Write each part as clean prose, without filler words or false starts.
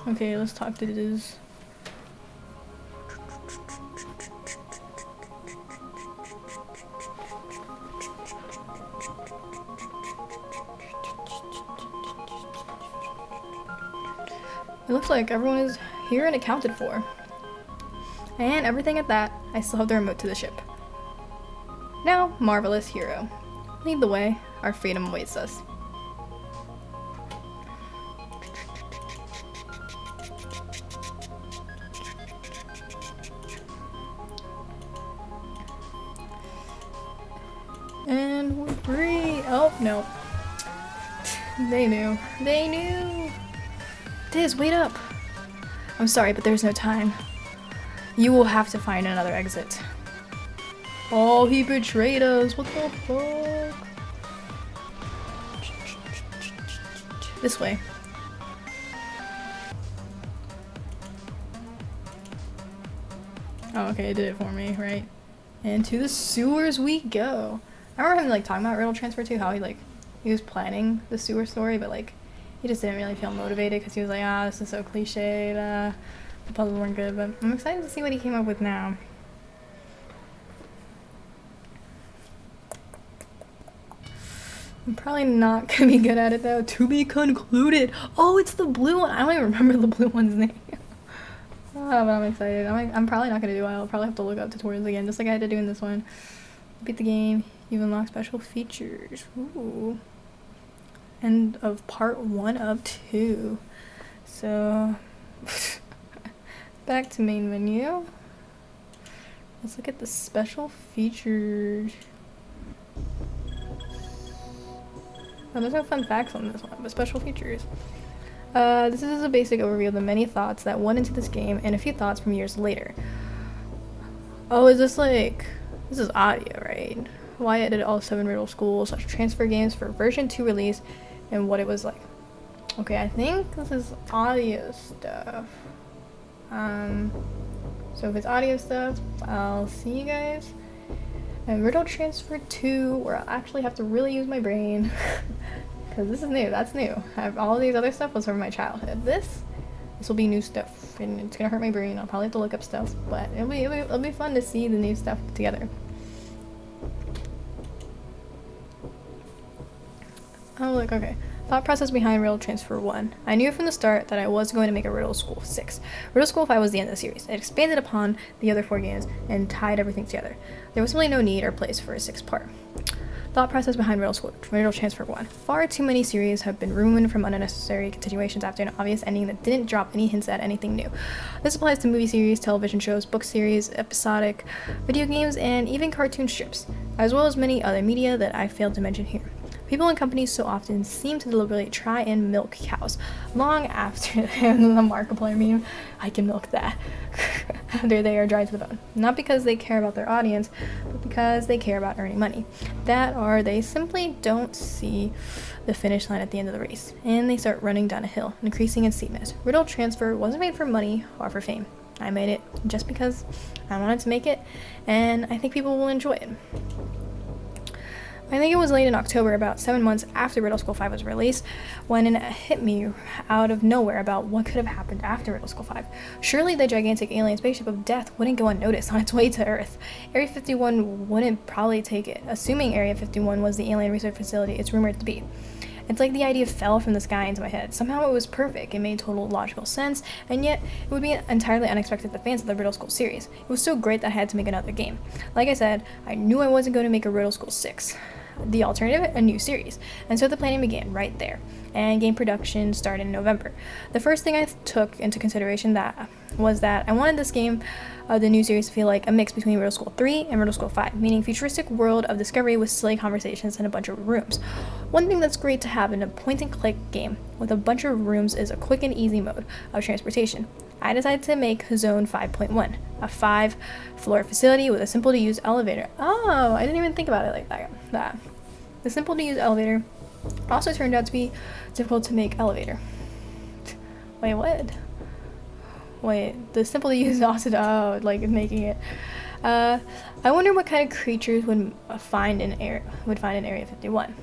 Okay, let's talk to this. It looks like everyone is here and accounted for. And everything at that, I still have the remote to the ship. Now, marvelous hero. Lead the way, our freedom awaits us. And we're free! Oh, no. They knew. They knew! Diz, wait up! I'm sorry, but there's no time. You will have to find another exit. Oh, he betrayed us! What the fuck? This way. Oh, okay, it did it for me, right? And to the sewers we go! I remember him, like, talking about Riddle Transfer too, how he was planning the sewer story, but, like, he just didn't really feel motivated because he was like, this is so cliched, the puzzles weren't good, but I'm excited to see what he came up with now. I'm probably not gonna be good at it though. To be concluded. Oh, it's the blue one. I don't even remember the blue one's name. But I'm excited. I'm probably not gonna do it. I'll probably have to look up tutorials again, just like I had to do in this one. Beat the game. You've unlocked special features. Ooh. End of part 1 of 2. So, back to main menu. Let's look at the special features. Oh, there's no fun facts on this one, but special features. This is a basic overview of the many thoughts that went into this game and a few thoughts from years later. Oh, is this like... This is audio, right? Why edited all 7 Riddle School/transfer games for version 2 release and what it was like. Okay, I think this is audio stuff. So if it's audio stuff, I'll see you guys. And Riddle Transfer 2, where I'll actually have to really use my brain. Because this is new, that's new. All of these other stuff was from my childhood. This will be new stuff, and it's gonna hurt my brain. I'll probably have to look up stuff, but it'll be fun to see the new stuff together. Oh, look, okay. Thought process behind Riddle Transfer 1. I knew from the start that I was going to make a Riddle School 6. Riddle School 5 was the end of the series. It expanded upon the other 4 games and tied everything together. There was really no need or place for a 6th part. Thought process behind Riddle Transfer 1. Far too many series have been ruined from unnecessary continuations after an obvious ending that didn't drop any hints at anything new. This applies to movie series, television shows, book series, episodic video games, and even cartoon strips, as well as many other media that I failed to mention here. People and companies so often seem to deliberately try and milk cows long after the Markiplier meme, I can milk that, after they are dry to the bone. Not because they care about their audience, but because they care about earning money. That or they simply don't see the finish line at the end of the race, and they start running down a hill, increasing in steepness. Riddle Transfer wasn't made for money or for fame. I made it just because I wanted to make it, and I think people will enjoy it. I think it was late in October, about 7 months after Riddle School 5 was released, when it hit me out of nowhere about what could have happened after Riddle School 5. Surely the gigantic alien spaceship of death wouldn't go unnoticed on its way to Earth. Area 51 wouldn't probably take it, assuming Area 51 was the alien research facility it's rumored to be. It's like the idea fell from the sky into my head. Somehow it was perfect, it made total logical sense, and yet it would be entirely unexpected to fans of the Riddle School series. It was so great that I had to make another game. Like I said, I knew I wasn't going to make a Riddle School 6. The alternative, a new series. And so the planning began right there, and game production started in November. The first thing I took into consideration was that I wanted this game, the new series, to feel like a mix between Riddle School 3 and Riddle School 5, meaning futuristic world of discovery with silly conversations and a bunch of rooms. One thing that's great to have in a point-and-click game with a bunch of rooms is a quick and easy mode of transportation. I decided to make Zone 5.1, a 5-floor facility with a simple-to-use elevator. Oh, I didn't even think about it like that. The simple-to-use elevator also turned out to be difficult to make elevator. Wait, what? Wait, the simple-to-use also, like, making it. I wonder what kind of creatures would find in Area 51.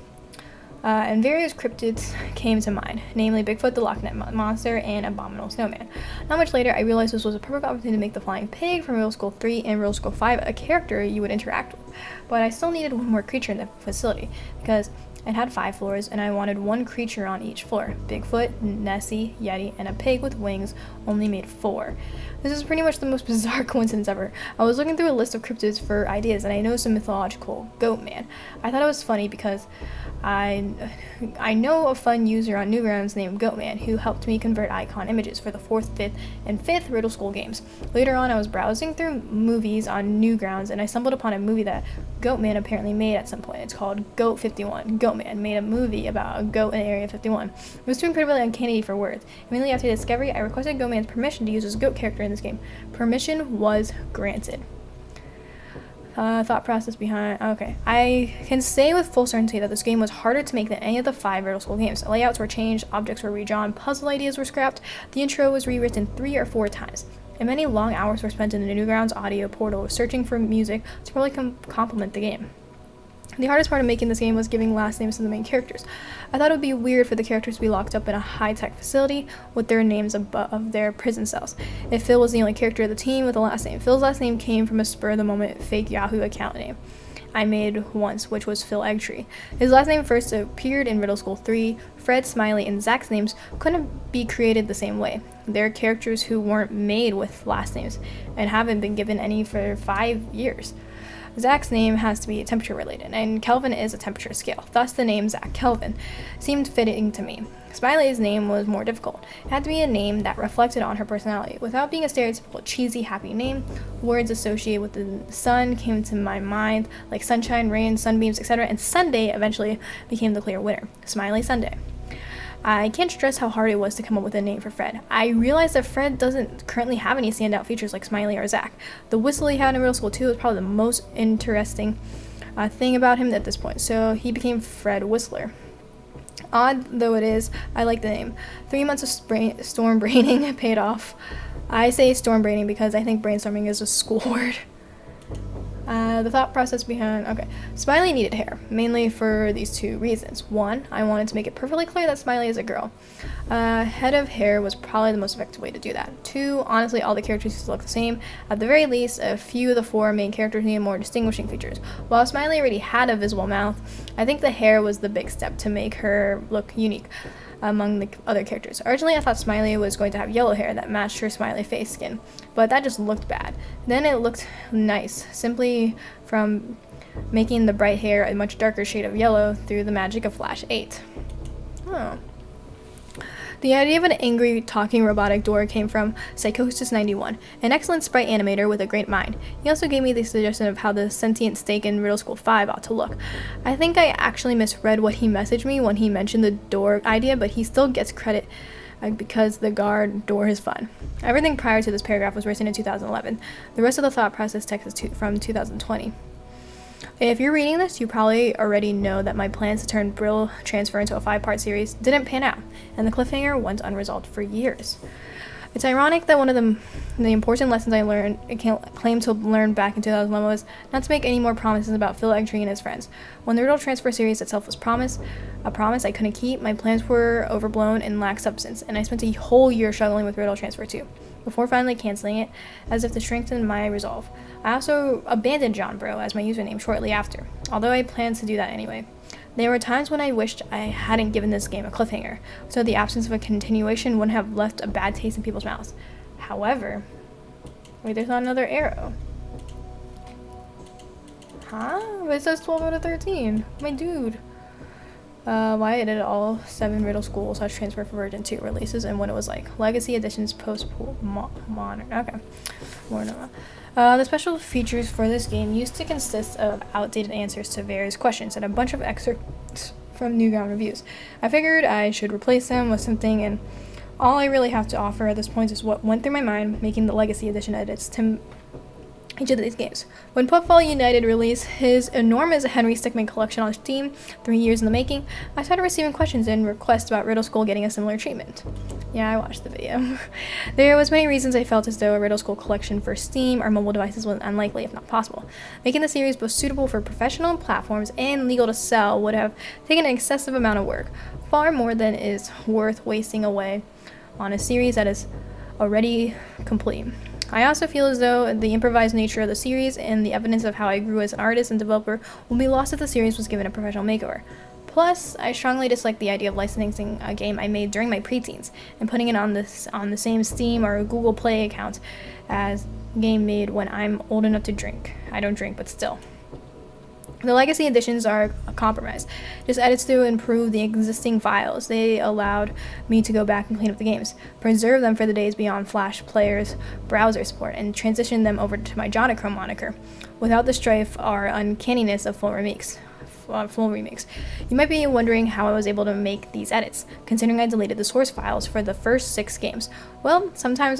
And various cryptids came to mind, namely Bigfoot, the Loch Ness Monster, and Abominable Snowman. Not much later, I realized this was a perfect opportunity to make the Flying Pig from Riddle School 3 and Riddle School 5 a character you would interact with. But I still needed one more creature in the facility, because it had 5 floors, and I wanted one creature on each floor. Bigfoot, Nessie, Yeti, and a pig with wings only made 4. This is pretty much the most bizarre coincidence ever. I was looking through a list of cryptids for ideas, and I noticed a mythological goat man. I thought it was funny because I know a fun user on Newgrounds named Goatman who helped me convert icon images for the 4th, 5th, and 5th Riddle School games. Later on, I was browsing through movies on Newgrounds, and I stumbled upon a movie that Goatman apparently made at some point. It's called Goat 51. Goatman made a movie about a goat in Area 51. It was too incredibly uncanny for words. Immediately after the discovery, I requested Goatman's permission to use his goat character in this game. Permission was granted. Thought process behind. Okay. I can say with full certainty that this game was harder to make than any of the 5 Riddle School games. Layouts were changed, objects were redrawn, puzzle ideas were scrapped, the intro was rewritten 3 or 4 times. And many long hours were spent in the Newgrounds audio portal searching for music to probably complement the game. The hardest part of making this game was giving last names to the main characters. I thought it would be weird for the characters to be locked up in a high-tech facility with their names above their prison cells. If Phil was the only character of the team with a last name. Phil's last name came from a spur-of-the-moment fake Yahoo account name I made once, which was Phil Eggtree. His last name first appeared in Riddle School 3. Fred, Smiley, and Zach's names couldn't be created the same way. They're characters who weren't made with last names and haven't been given any for 5 years. Zach's name has to be temperature related, and Kelvin is a temperature scale. Thus, the name Zach Kelvin seemed fitting to me. Smiley's name was more difficult. It had to be a name that reflected on her personality. Without being a stereotypical cheesy, happy name, words associated with the sun came to my mind, like sunshine, rain, sunbeams, etc., and Sunday eventually became the clear winner. Smiley Sunday. I can't stress how hard it was to come up with a name for Fred. I realized that Fred doesn't currently have any standout features like Smiley or Zach. The whistle he had in Riddle School 2 was probably the most interesting thing about him at this point, so he became Fred Whistler. Odd though it is, I like the name. 3 months of storm braining paid off. I say storm braining because I think brainstorming is a school word. The thought process behind, okay. Smiley needed hair, mainly for these 2 reasons. 1, I wanted to make it perfectly clear that Smiley is a girl. Head of hair was probably the most effective way to do that. 2, honestly, all the characters used to look the same. At the very least, a few of the 4 main characters needed more distinguishing features. While Smiley already had a visible mouth, I think the hair was the big step to make her look unique among the other characters. Originally, I thought Smiley was going to have yellow hair that matched her smiley face skin, but that just looked bad. Then it looked nice, simply from making the bright hair a much darker shade of yellow through the magic of Flash 8. Oh. The idea of an angry, talking robotic door came from Psychosis91, an excellent sprite animator with a great mind. He also gave me the suggestion of how the sentient steak in Riddle School 5 ought to look. I think I actually misread what he messaged me when he mentioned the door idea, but he still gets credit because the guard door is fun. Everything prior to this paragraph was written in 2011. The rest of the thought process text is from 2020. If you're reading this, you probably already know that my plans to turn Riddle Transfer into a 5-part series didn't pan out, and the cliffhanger went unresolved for years. It's ironic that one of the important lessons I learned, claimed to learn back in 2011 was not to make any more promises about Phil Eggtree and his friends. When the Riddle Transfer series itself was a promise I couldn't keep, my plans were overblown and lacked substance, and I spent a whole year struggling with Riddle Transfer 2, before finally canceling it, as if to strengthen my resolve. I also abandoned John Bro as my username shortly after, although I planned to do that anyway. There were times when I wished I hadn't given this game a cliffhanger, so the absence of a continuation wouldn't have left a bad taste in people's mouths. However, wait, there's not another arrow. Huh? But it says 12 out of 13. My dude. Why did all 7 Riddle School / Transfer for Version 2 releases and what it was like. Legacy editions modern. Okay. More normal. The special features for this game used to consist of outdated answers to various questions and a bunch of excerpts from Newground reviews. I figured I should replace them with something, and all I really have to offer at this point is what went through my mind making the Legacy edition edits to each of these games. When Puffball United released his enormous Henry Stickmin collection on Steam, 3 years in the making, I started receiving questions and requests about Riddle School getting a similar treatment. Yeah, I watched the video. There was many reasons I felt as though a Riddle School collection for Steam or mobile devices was unlikely, if not possible. Making the series both suitable for professional platforms and legal to sell would have taken an excessive amount of work, far more than is worth wasting away on a series that is already complete. I also feel as though the improvised nature of the series and the evidence of how I grew as an artist and developer will be lost if the series was given a professional makeover. Plus, I strongly dislike the idea of licensing a game I made during my preteens and putting it on the same Steam or Google Play account as a game made when I'm old enough to drink. I don't drink, but still. The legacy editions are a compromise, just edits to improve the existing files. They allowed me to go back and clean up the games, preserve them for the days beyond Flash Player's browser support, and transition them over to my Jonachrome moniker, without the strife or uncanniness of full remakes. You might be wondering how I was able to make these edits, considering I deleted the source files for the first 6 games. Well, sometime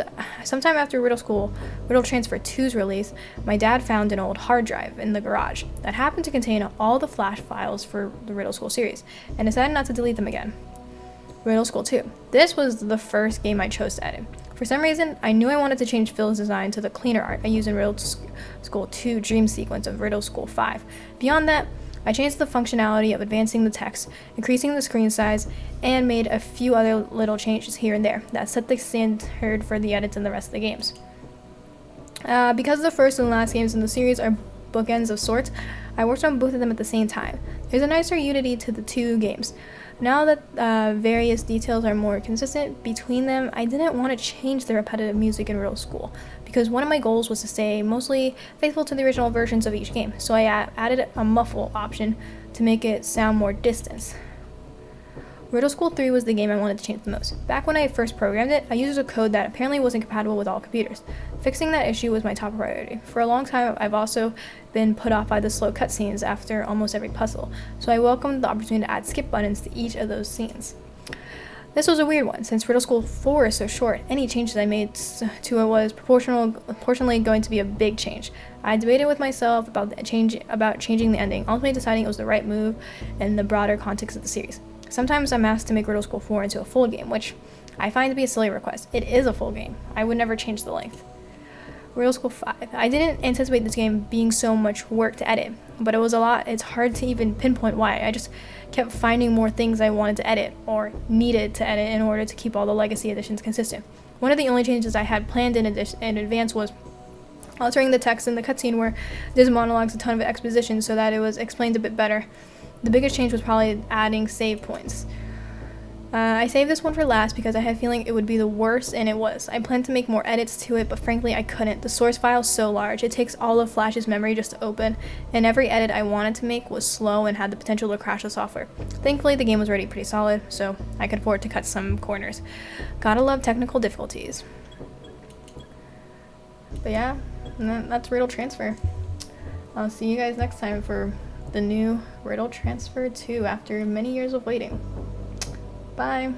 after Riddle Transfer 2's release, my dad found an old hard drive in the garage that happened to contain all the Flash files for the Riddle School series, and decided not to delete them again. Riddle School 2. This was the first game I chose to edit. For some reason, I knew I wanted to change Phil's design to the cleaner art I used in Riddle School 2 Dream Sequence of Riddle School 5. Beyond that, I changed the functionality of advancing the text, increasing the screen size, and made a few other little changes here and there that set the standard for the edits in the rest of the games. Because the first and last games in the series are bookends of sorts, I worked on both of them at the same time. There's a nicer unity to the 2 games. Now that various details are more consistent between them, I didn't want to change the repetitive music in Riddle School, because one of my goals was to stay mostly faithful to the original versions of each game, so I added a muffle option to make it sound more distant. Riddle School 3 was the game I wanted to change the most. Back when I first programmed it, I used a code that apparently wasn't compatible with all computers. Fixing that issue was my top priority. For a long time, I've also been put off by the slow cutscenes after almost every puzzle, so I welcomed the opportunity to add skip buttons to each of those scenes. This was a weird one, since Riddle School 4 is so short. Any changes I made to it was proportionally going to be a big change. I debated with myself about changing the ending, ultimately deciding it was the right move in the broader context of the series. Sometimes I'm asked to make Riddle School 4 into a full game, which I find to be a silly request. It is a full game. I would never change the length. Riddle School 5. I didn't anticipate this game being so much work to edit, but it was a lot. It's hard to even pinpoint why. I just kept finding more things I wanted to edit or needed to edit in order to keep all the legacy editions consistent. One of the only changes I had planned in advance was altering the text in the cutscene where there's monologues a ton of exposition so that it was explained a bit better. The biggest change was probably adding save points. I saved this one for last because I had a feeling it would be the worst, and it was. I planned to make more edits to it, but frankly I couldn't. The source file is so large, it takes all of Flash's memory just to open, and every edit I wanted to make was slow and had the potential to crash the software. Thankfully the game was already pretty solid, so I could afford to cut some corners. Gotta love technical difficulties. But yeah, that's Riddle Transfer. I'll see you guys next time for the new Riddle Transfer 2 after many years of waiting. Bye.